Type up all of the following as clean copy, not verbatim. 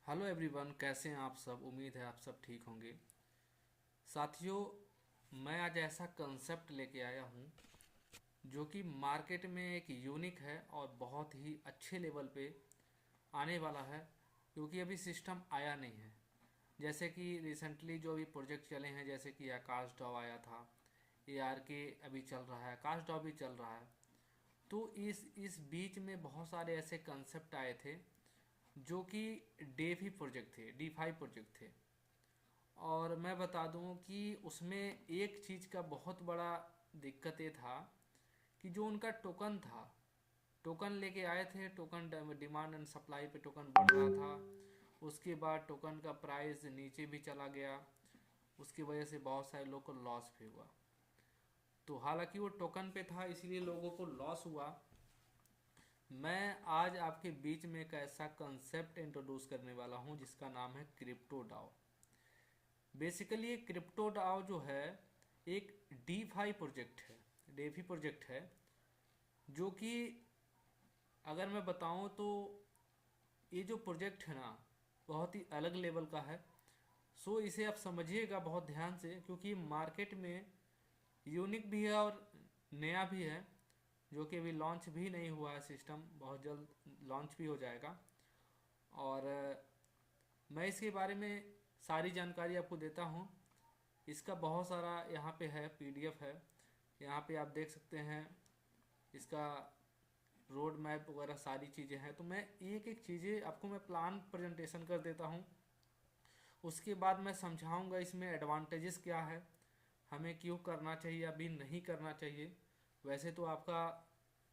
Hello everyone, कैसे हैं आप सब। उम्मीद है आप सब ठीक होंगे। साथियों, मैं आज ऐसा कंसेप्ट लेके आया हूँ जो कि मार्केट में एक यूनिक है और बहुत ही अच्छे लेवल पे आने वाला है, क्योंकि अभी सिस्टम आया नहीं है। जैसे कि रिसेंटली जो अभी प्रोजेक्ट चले हैं, जैसे कि आकाश डॉ आया था, ARK अभी चल रहा है, आकाश डॉ भी चल रहा है। तो इस बीच में बहुत सारे ऐसे कंसेप्ट आए थे जो कि डेफी प्रोजेक्ट थे, D5 प्रोजेक्ट थे। और मैं बता दूं कि उसमें एक चीज़ का बहुत बड़ा दिक्कत ये था कि जो उनका टोकन था, टोकन लेके आए थे, टोकन डिमांड एंड सप्लाई पे टोकन बढ़ रहा था। उसके बाद टोकन का प्राइस नीचे भी चला गया। उसकी वजह से बहुत सारे लोग को लॉस भी हुआ। तो हालांकि वो टोकन पे था, इसीलिए लोगों को लॉस हुआ। मैं आज आपके बीच में एक ऐसा कंसेप्ट इंट्रोड्यूस करने वाला हूं जिसका नाम है क्रिप्टो डाओ। बेसिकली ये क्रिप्टो डाओ जो है एक डी प्रोजेक्ट है, डेफी प्रोजेक्ट है, जो कि अगर मैं बताऊं तो ये जो प्रोजेक्ट है ना, बहुत ही अलग लेवल का है। सो इसे आप समझिएगा बहुत ध्यान से, क्योंकि मार्केट में यूनिक भी है और नया भी है, जो कि अभी लॉन्च भी नहीं हुआ है। सिस्टम बहुत जल्द लॉन्च भी हो जाएगा। और मैं इसके बारे में सारी जानकारी आपको देता हूँ। इसका बहुत सारा यहाँ पे है, PDF है, यहाँ पे आप देख सकते हैं। इसका रोड मैप वगैरह सारी चीज़ें हैं। तो मैं एक एक चीज़ें आपको मैं प्लान प्रेजेंटेशन कर देता हूँ। उसके बाद मैं समझाऊंगा इसमें एडवांटेजेस क्या है, हमें क्यों करना चाहिए, अभी नहीं करना चाहिए। वैसे तो आपका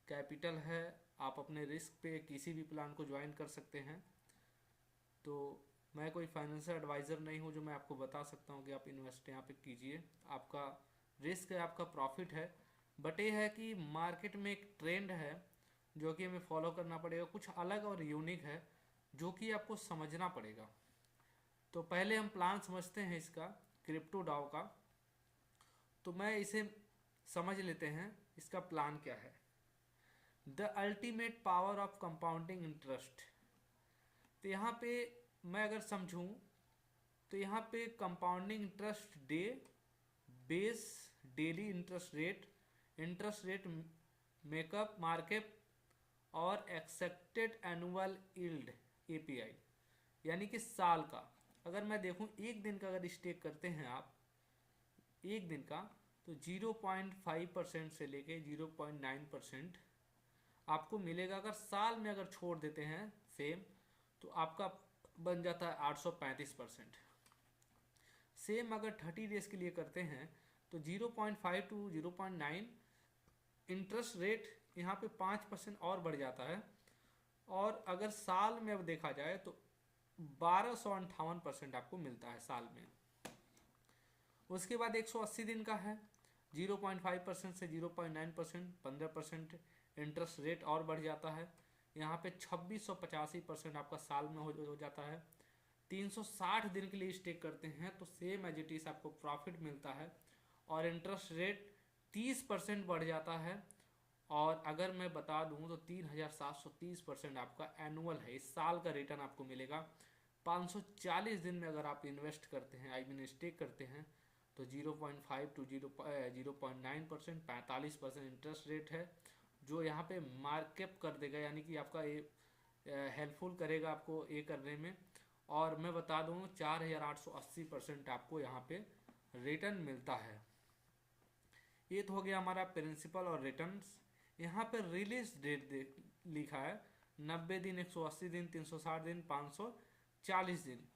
कैपिटल है, आप अपने रिस्क पे किसी भी प्लान को ज्वाइन कर सकते हैं। तो मैं कोई फाइनेंशियल एडवाइज़र नहीं हूँ जो मैं आपको बता सकता हूँ कि आप इन्वेस्ट यहाँ पे कीजिए। आपका रिस्क है, आपका प्रॉफिट है। बट ये है कि मार्केट में एक ट्रेंड है जो कि हमें फॉलो करना पड़ेगा, कुछ अलग और यूनिक है जो कि आपको समझना पड़ेगा। तो पहले हम प्लान समझते हैं इसका, क्रिप्टो डाओ का। तो मैं इसे समझ लेते हैं, इसका प्लान क्या है। The ultimate power of compounding interest. तो यहाँ पे मैं अगर समझूं तो यहाँ पे compounding interest day base, daily interest rate makeup market और एक्सेप्टेड एनुअल यील्ड API, यानी कि साल का। अगर मैं देखूं एक दिन का अगर स्टेक करते हैं आप, एक दिन का, तो 0.5% से लेके 0.9% आपको मिलेगा। अगर साल में अगर छोड़ देते हैं सेम, तो आपका बन जाता है 835%। सेम अगर 30 डेज के लिए करते हैं तो 0.5 टू 0.9 इंटरेस्ट रेट यहाँ पे 5% और बढ़ जाता है। और अगर साल में अब देखा जाए तो 1258% आपको मिलता है साल में। उसके बाद 180 दिन का है, 0.5% से 0.9%, 15% इंटरेस्ट रेट और बढ़ जाता है। यहाँ पे 2685% आपका साल में हो जाता है। 360 दिन के लिए स्टेक करते हैं तो सेम एज इट इज आपको प्रॉफिट मिलता है और इंटरेस्ट रेट 30% बढ़ जाता है। और अगर मैं बता दूं तो 3730% आपका एनुअल है, इस साल का रिटर्न आपको मिलेगा। 540 दिन में अगर आप इन्वेस्ट करते हैं, आई मीन स्टेक करते हैं, तो 0.5 टू 0.9%, 45% इंटरेस्ट रेट है, जो यहाँ पे मार्कअप कर देगा, यानी कि आपका ये हेल्पफुल करेगा आपको ये करने में। और मैं बता दूँ 4880% आपको यहाँ पे रिटर्न मिलता है। ये तो हो गया हमारा प्रिंसिपल और रिटर्न्स। यहाँ पे रिलीज डेट लिखा है 90 दिन, 180 दिन, 360 दिन, 540 दिन।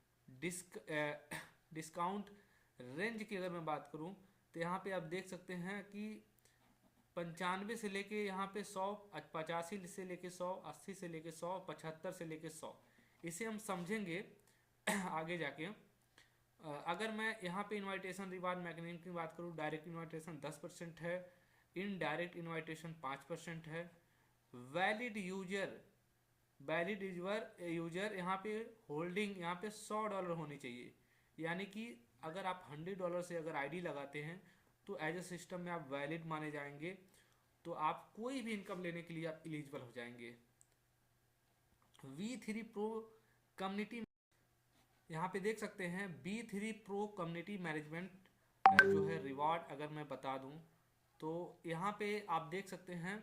डिस्काउंट रेंज की अगर मैं बात करूँ तो यहाँ पे आप देख सकते हैं कि 95 से लेके यहाँ पे 100, 85 से लेके 100, 80 से लेके 100, 75 से लेके 100। इसे हम समझेंगे आगे जाके। अगर मैं यहाँ पे इनवाइटेशन रिवार्ड मैकेनिज्म की बात करूँ, डायरेक्ट इनवाइटेशन 10% है, इनडायरेक्ट इनवाइटेशन 5% है। वैलिड यूजर वैलिड यूजर यहाँ पे होल्डिंग यहाँ पे $100 होनी चाहिए, यानी कि अगर आप $100 से अगर ID लगाते हैं तो एज ए सिस्टम में आप वैलिड माने जाएंगे। तो आप कोई भी इनकम लेने के लिए आप एलिजिबल हो जाएंगे। V3 प्रो कम्युनिटी यहाँ पे देख सकते हैं B3 प्रो कम्युनिटी मैनेजमेंट जो है रिवॉर्ड अगर मैं बता दूं तो यहाँ पे आप देख सकते हैं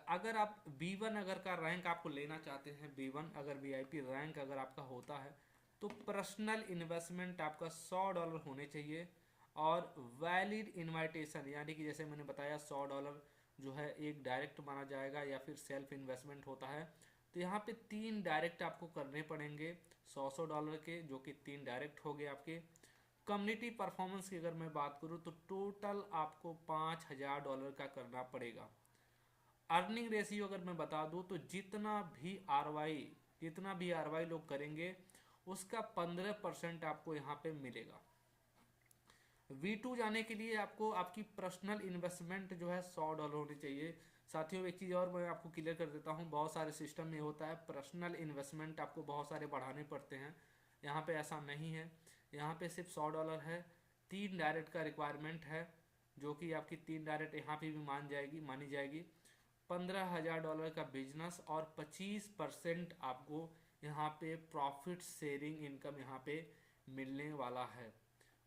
अगर आप B1 अगर का रैंक आपको लेना चाहते हैं, B1 अगर VIP रैंक अगर आपका होता है तो पर्सनल इन्वेस्टमेंट आपका $100 होने चाहिए और वैलिड इनविटेशन, यानी कि जैसे मैंने बताया $100 जो है एक डायरेक्ट माना जाएगा या फिर सेल्फ इन्वेस्टमेंट होता है। तो यहाँ पे 3 डायरेक्ट आपको करने पड़ेंगे $100 के, जो कि 3 डायरेक्ट हो गए आपके। कम्युनिटी परफॉर्मेंस की अगर मैं बात करूँ तो टोटल आपको $5000 का करना पड़ेगा। अर्निंग रेशियो अगर मैं बता दूं तो जितना भी आरवाई लोग करेंगे उसका 15% आपको यहाँ पे मिलेगा। V2 जाने के लिए आपको आपकी पर्सनल इन्वेस्टमेंट जो है $100 होनी चाहिए। साथियों एक चीज़ और मैं आपको क्लियर कर देता हूँ, बहुत सारे सिस्टम में होता है पर्सनल इन्वेस्टमेंट आपको बहुत सारे बढ़ाने पड़ते हैं, यहाँ पे ऐसा नहीं है। यहाँ पे सिर्फ $100 है। 3 डायरेक्ट का रिक्वायरमेंट है, जो कि आपकी 3 डायरेक्ट यहाँ पे भी मानी जाएगी। $15,000 का बिजनेस और 25% आपको यहाँ पे प्रॉफिट शेयरिंग इनकम यहाँ पे मिलने वाला है।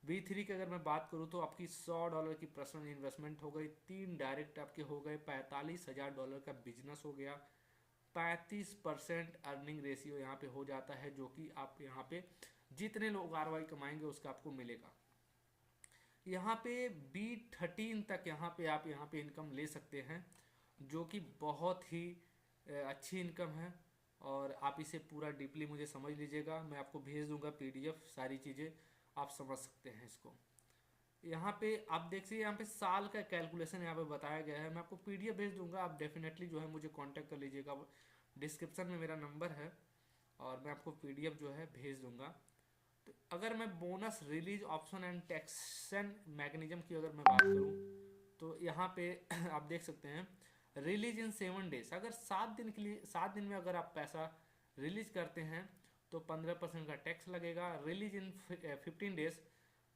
B3 की अगर मैं बात करूँ तो आपकी $100 की पर्सनल इन्वेस्टमेंट हो गई, 3 डायरेक्ट आपके हो गए, $45,000 का बिजनेस हो गया, 35% अर्निंग रेशियो यहाँ पे हो जाता है, जो कि आप यहाँ पे जितने लोग आरवाई कमाएंगे उसका आपको मिलेगा। यहाँ पे B13 तक यहाँ पे आप यहाँ पे इनकम ले सकते हैं, जो कि बहुत ही अच्छी इनकम है। और आप इसे पूरा डीपली मुझे समझ लीजिएगा, मैं आपको भेज दूंगा PDF, सारी चीज़ें आप समझ सकते हैं इसको। यहाँ पे आप देखिए, यहाँ पे साल का कैलकुलेशन यहाँ पे बताया गया है, मैं आपको PDF भेज दूंगा, आप डेफिनेटली जो है मुझे कांटेक्ट कर लीजिएगा, डिस्क्रिप्शन में मेरा नंबर है और मैं आपको PDF जो है भेज दूंगा। तो अगर मैं bonus release option and taxation mechanism की अगर मैं बात करूँ तो यहाँ पे आप देख सकते हैं रिलीज इन 7 डेज, अगर 7 दिन में अगर आप पैसा रिलीज करते हैं तो 15% का टैक्स लगेगा। रिलीज इन 15 डेज,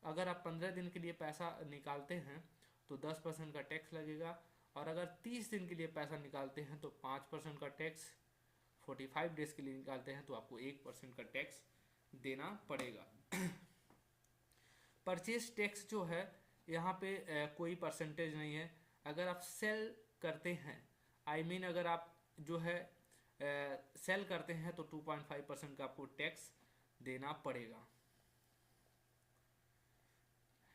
अगर आप 15 दिन के लिए पैसा निकालते हैं तो 10% का टैक्स लगेगा। और अगर 30 दिन के लिए पैसा निकालते हैं तो 5% का टैक्स, 45 डेज के लिए निकालते हैं तो आपको 1% का टैक्स देना पड़ेगा। परचेज टैक्स जो है यहाँ पे कोई परसेंटेज नहीं है। अगर आप सेल करते हैं, अगर आप जो है सेल करते हैं तो 2.5% का आपको टैक्स देना पड़ेगा।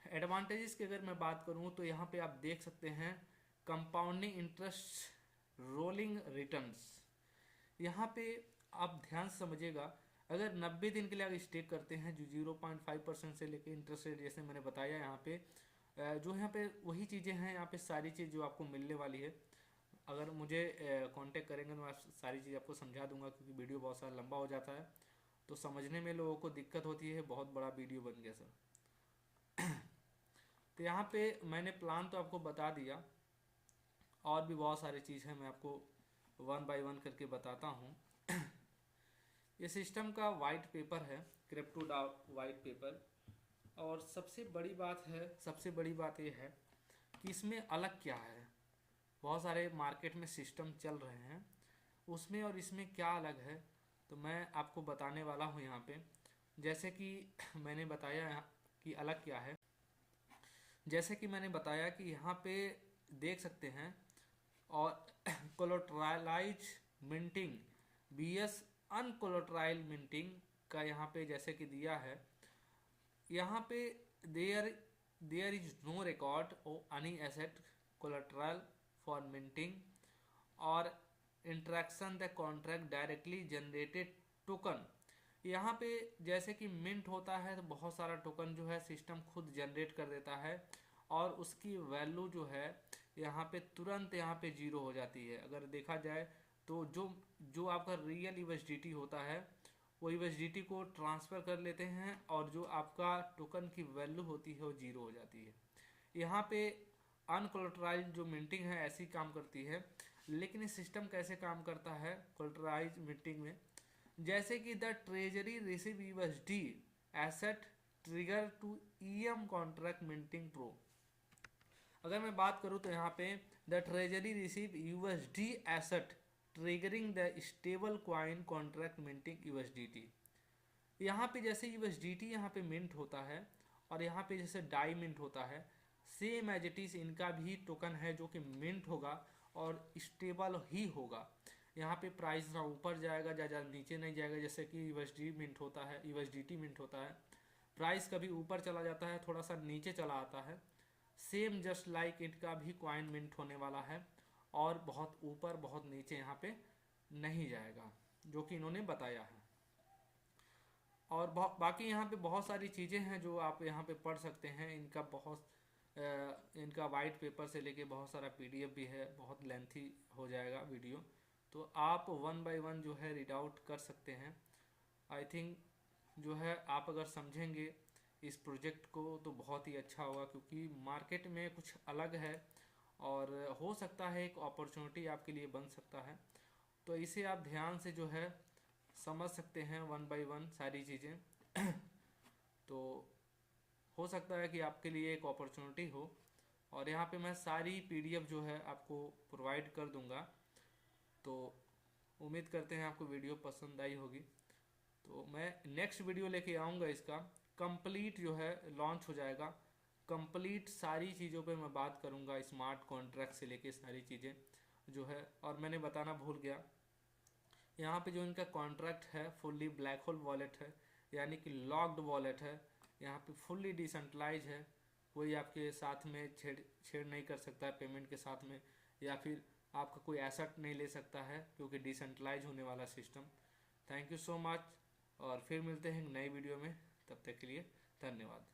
एडवांटेजेस की अगर मैं बात करूं तो यहाँ पे आप देख सकते हैं कंपाउंडिंग इंटरेस्ट, रोलिंग रिटर्न्स। यहाँ पे आप ध्यान से समझिएगा, अगर 90 दिन के लिए आप स्टेक करते हैं जो 0.5% से लेके इंटरेस्ट रेट जैसे मैंने बताया, यहाँ पे जो यहाँ पे वही चीज़ें हैं, यहाँ पे सारी चीज़ जो आपको मिलने वाली है। अगर मुझे कांटेक्ट करेंगे तो मैं सारी चीज़ आपको समझा दूंगा, क्योंकि वीडियो बहुत सारा लंबा हो जाता है तो समझने में लोगों को दिक्कत होती है, बहुत बड़ा वीडियो बन गया सर। तो यहाँ पे मैंने प्लान तो आपको बता दिया, और भी बहुत सारी चीज़ है, मैं आपको 1 बाय 1 करके बताता हूँ। ये सिस्टम का वाइट पेपर है, क्रिप्टो डाउ वाइट पेपर। और सबसे बड़ी बात ये है कि इसमें अलग क्या है। बहुत सारे मार्केट में सिस्टम चल रहे हैं, उसमें और इसमें क्या अलग है तो मैं आपको बताने वाला हूँ यहाँ पे। जैसे कि मैंने बताया कि अलग क्या है, जैसे कि मैंने बताया कि यहाँ पे देख सकते हैं और collateralized minting BS uncollateralized minting का यहाँ पे जैसे कि दिया है, यहाँ पे there is no record of any asset collateral for minting और interaction the contract directly generated token. यहाँ पे जैसे कि मिंट होता है तो बहुत सारा टोकन जो है सिस्टम खुद जनरेट कर देता है और उसकी वैल्यू जो है यहाँ पे तुरंत यहाँ पे 0 हो जाती है। अगर देखा जाए तो जो आपका रियल USDT होता है वो USDT को ट्रांसफ़र कर लेते हैं और जो आपका टोकन की वैल्यू होती है वो 0 हो जाती है। यहाँ पे अनकोलेटराइज्ड जो मिंटिंग है ऐसी काम करती है, लेकिन इस सिस्टम कैसे काम करता है कोलेटराइज्ड मिंटिंग में, जैसे कि the treasury receive USD asset trigger to EM contract minting pro. अगर मैं बात करूँ तो यहाँ पे the treasury receive USD asset triggering the stable coin contract minting USDT। यहाँ पे जैसे USDT यहाँ पे मिंट होता है और यहाँ पे जैसे डाई मिंट होता है, सेम एज इट इज़ इनका भी टोकन है जो कि मिंट होगा और स्टेबल ही होगा। यहाँ पे प्राइस ना ऊपर जाएगा ज़्यादा नीचे नहीं जाएगा, जैसे कि USDT मिंट होता है, प्राइस कभी ऊपर चला जाता है थोड़ा सा नीचे चला आता है। सेम जस्ट लाइक इनका भी कॉइन मिंट होने वाला है और बहुत ऊपर बहुत नीचे यहाँ पे नहीं जाएगा, जो कि इन्होंने बताया है। और बाकी यहाँ पे बहुत सारी चीज़ें हैं जो आप यहाँ पे पढ़ सकते हैं। इनका वाइट पेपर से लेके बहुत सारा PDF भी है, बहुत लेंथी हो जाएगा वीडियो, तो आप वन बाय वन जो है रीड आउट कर सकते हैं। आई थिंक जो है आप अगर समझेंगे इस प्रोजेक्ट को तो बहुत ही अच्छा होगा, क्योंकि मार्केट में कुछ अलग है और हो सकता है एक अपॉर्चुनिटी आपके लिए बन सकता है। तो इसे आप ध्यान से जो है समझ सकते हैं वन बाय वन सारी चीज़ें तो हो सकता है कि आपके लिए एक अपॉर्चुनिटी हो। और यहाँ पे मैं सारी PDF जो है आपको प्रोवाइड कर दूंगा। तो उम्मीद करते हैं आपको वीडियो पसंद आई होगी। तो मैं नेक्स्ट वीडियो लेके आऊँगा, इसका कंप्लीट जो है लॉन्च हो जाएगा, कंप्लीट सारी चीज़ों पे मैं बात करूँगा, स्मार्ट कॉन्ट्रैक्ट से लेके सारी चीज़ें जो है। और मैंने बताना भूल गया, यहाँ पे जो इनका कॉन्ट्रैक्ट है फुल्ली ब्लैक होल वॉलेट है, यानी कि लॉक्ड वॉलेट है। यहाँ पे फुल्ली डिसेंट्रलाइज है, कोई आपके साथ में छेड़ नहीं कर सकता है पेमेंट के साथ में, या फिर आपका कोई एसेट नहीं ले सकता है, क्योंकि डिसेंट्रलाइज होने वाला system. Thank you so much, और फिर मिलते हैं नई वीडियो में, तब तक के लिए धन्यवाद।